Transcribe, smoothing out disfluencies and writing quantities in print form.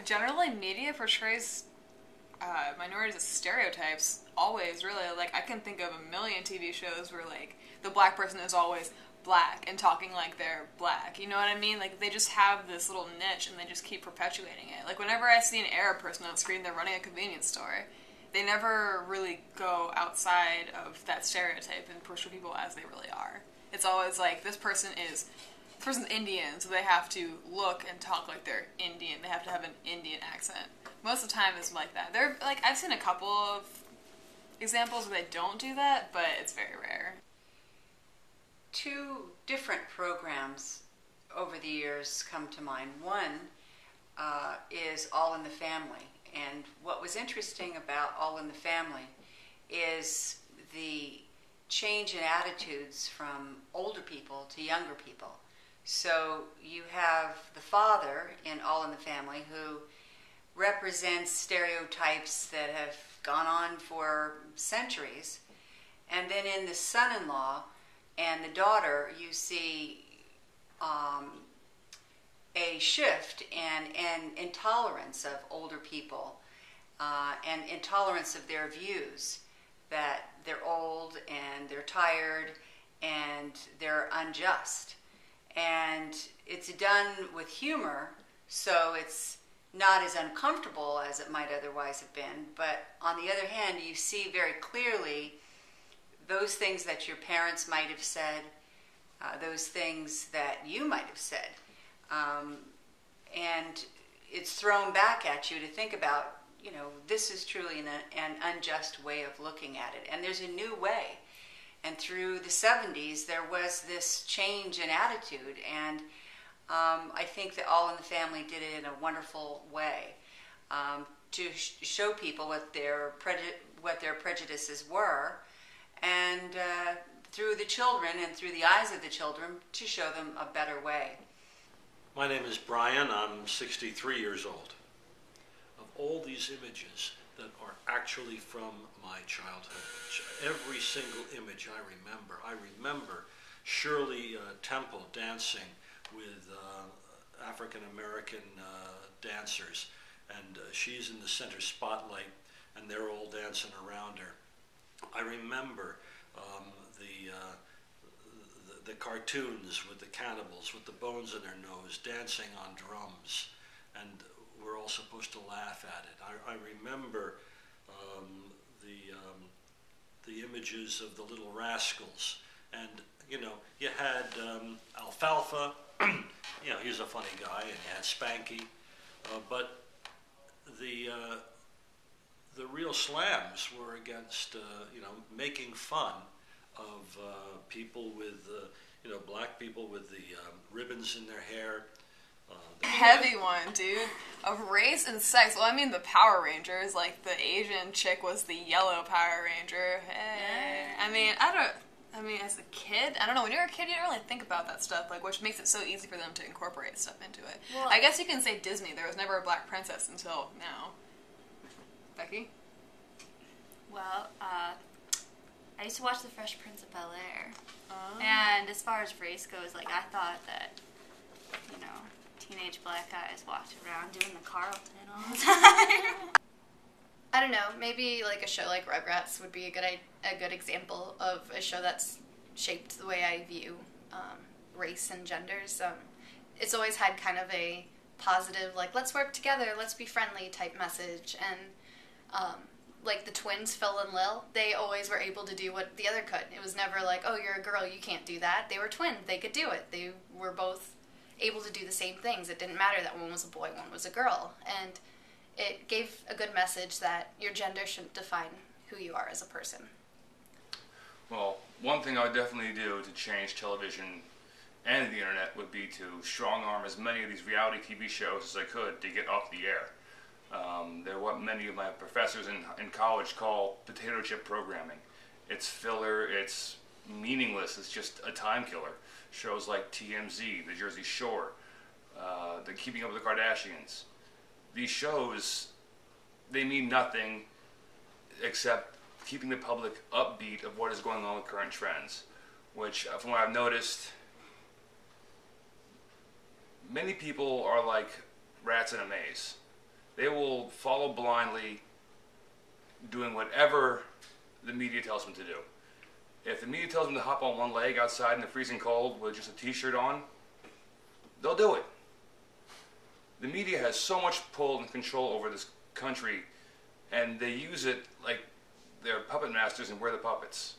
generally media portrays minorities as stereotypes. Always, really. Like, I can think of a million TV shows where, like, the black person is always black and talking like they're black. You know what I mean? Like, they just have this little niche and they just keep perpetuating it. Like, whenever I see an Arab person on screen, they're running a convenience store. They never really go outside of that stereotype and portray people as they really are. It's always like, this person's Indian, so they have to look and talk like they're Indian. They have to have an Indian accent. Most of the time it's like that. I've seen a couple of examples where they don't do that, but it's very rare. Two different programs over the years come to mind. One is All in the Family. And what was interesting about All in the Family is the change in attitudes from older people to younger people. So you have the father in All in the Family who represents stereotypes that have gone on for centuries. And then in the son-in-law and the daughter, you see a shift and intolerance of older people and intolerance of their views, that they're old and they're tired and they're unjust. And it's done with humor, so it's not as uncomfortable as it might otherwise have been. But on the other hand, you see very clearly those things that your parents might have said, those things that you might have said. And it's thrown back at you to think about, you know, this is truly an unjust way of looking at it. And there's a new way. And through the 70s, there was this change in attitude. And I think that All in the Family did it in a wonderful way to show people what their prejudices were, and through the children and through the eyes of the children, to show them a better way. My name is Brian. I'm 63 years old. Of all these images that are actually from my childhood, every single image I remember Shirley Temple dancing with African-American dancers, and she's in the center spotlight, and they're all dancing around her. I remember the cartoons with the cannibals with the bones in their nose dancing on drums, and we're all supposed to laugh at it. I remember the images of the Little Rascals, and you know, you had Alfalfa. You know, he's a funny guy, and you had Spanky, but the real slams were against you know, making fun of people with you know, black people with the ribbons in their hair. Heavy one, dude. Of race and sex. Well, I mean the Power Rangers. Like, the Asian chick was the yellow Power Ranger. Hey. I mean, as a kid, I don't know, when you're a kid, you don't really think about that stuff, like, which makes it so easy for them to incorporate stuff into it. Well, I guess you can say Disney. There was never a black princess until now. Becky? Well, I used to watch The Fresh Prince of Bel-Air. Oh. And as far as race goes, like, I thought that, you know, teenage black guys walked around doing the Carlton all the time. I don't know, maybe like a show like Rugrats would be a good example of a show that's shaped the way I view race and genders. It's always had kind of a positive, like, let's work together, let's be friendly type message. And like the twins, Phil and Lil, they always were able to do what the other could. It was never like, oh, you're a girl, you can't do that. They were twins, they could do it. They were both able to do the same things. It didn't matter that one was a boy, one was a girl. And it gave a good message that your gender shouldn't define who you are as a person. Well, one thing I would definitely do to change television and the internet would be to strong-arm as many of these reality TV shows as I could to get off the air. They're what many of my professors in college call potato chip programming. It's filler, it's meaningless, it's just a time killer. Shows like TMZ, The Jersey Shore, the Keeping Up with the Kardashians. These shows, they mean nothing except keeping the public upbeat of what is going on with current trends, which, from what I've noticed, many people are like rats in a maze. They will follow blindly, doing whatever the media tells them to do. If the media tells them to hop on one leg outside in the freezing cold with just a t-shirt on, they'll do it. The media has so much pull and control over this country, and they use it like they're puppet masters and we're the puppets.